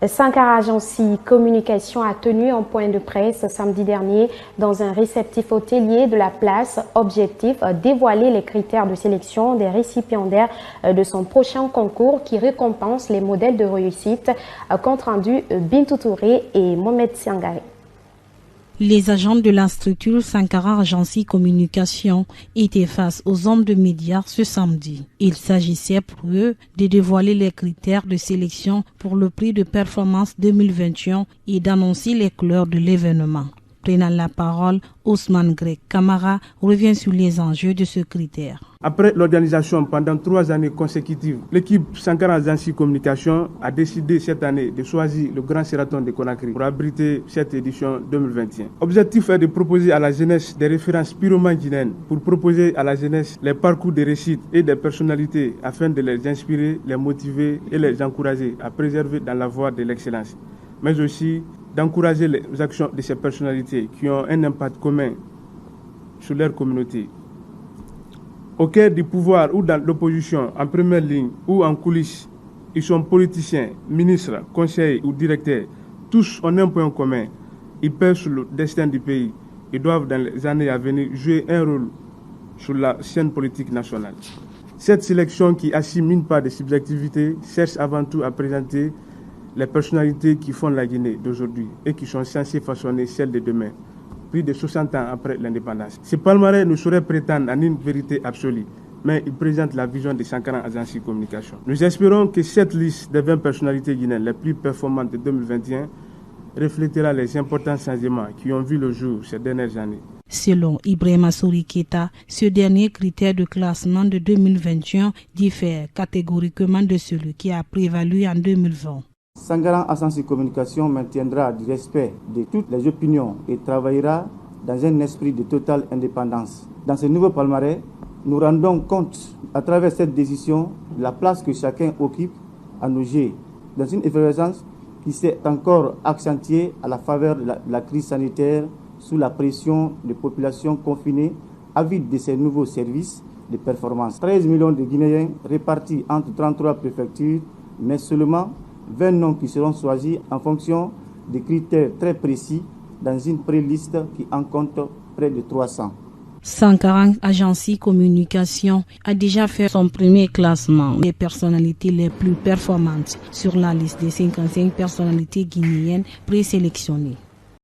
Sankara Agency Communication a tenu un point de presse samedi dernier dans un réceptif hôtelier de la place. Objectif, dévoiler les critères de sélection des récipiendaires de son prochain concours qui récompense les modèles de réussite. Compte rendu Bintou Touré et Mohamed Siangari. Les agents de la structure Sankara Agency Communication étaient face aux hommes de médias ce samedi. Il s'agissait pour eux de dévoiler les critères de sélection pour le prix de performance 2021 et d'annoncer les couleurs de l'événement. Prenant la parole, Ousmane Greg Camara revient sur les enjeux de ce critère. Après l'organisation pendant 3 années consécutives, l'équipe Sankara Agency Communication a décidé cette année de choisir le Grand Sheraton de Conakry pour abriter cette édition 2021. L'objectif est de proposer à la jeunesse des références purement guinéennes, pour proposer à la jeunesse les parcours de réussite et des personnalités afin de les inspirer, les motiver et les encourager à préserver dans la voie de l'excellence, mais aussi d'encourager les actions de ces personnalités qui ont un impact commun sur leur communauté. Au cœur du pouvoir ou dans l'opposition, en première ligne ou en coulisses, ils sont politiciens, ministres, conseillers ou directeurs. Tous ont un point commun. Ils pèsent sur le destin du pays. Ils doivent, dans les années à venir, jouer un rôle sur la scène politique nationale. Cette sélection qui assume pas de subjectivité cherche avant tout à présenter les personnalités qui font la Guinée d'aujourd'hui et qui sont censées façonner celle de demain, plus de 60 ans après l'indépendance. Ce palmarès ne saurait prétendre à une vérité absolue, mais il présente la vision de Sankara Agency Communication. Nous espérons que cette liste des 20 personnalités guinéennes les plus performantes de 2021 reflétera les importants changements qui ont vu le jour ces dernières années. Selon Ibrahima Souri Keita, ce dernier critère de classement de 2021 diffère catégoriquement de celui qui a prévalu en 2020. Sankara Agency Communication maintiendra du respect de toutes les opinions et travaillera dans un esprit de totale indépendance. Dans ce nouveau palmarès, nous rendons compte, à travers cette décision, de la place que chacun occupe à nos yeux, dans une effervescence qui s'est encore accentuée à la faveur de la crise sanitaire, sous la pression des populations confinées, avides de ces nouveaux services de performance. 13 millions de Guinéens répartis entre 33 préfectures, mais seulement 20 noms qui seront choisis en fonction de critères très précis dans une pré-liste qui en compte près de 300. Sankara Agency Communication a déjà fait son premier classement des personnalités les plus performantes sur la liste des 55 personnalités guinéennes présélectionnées.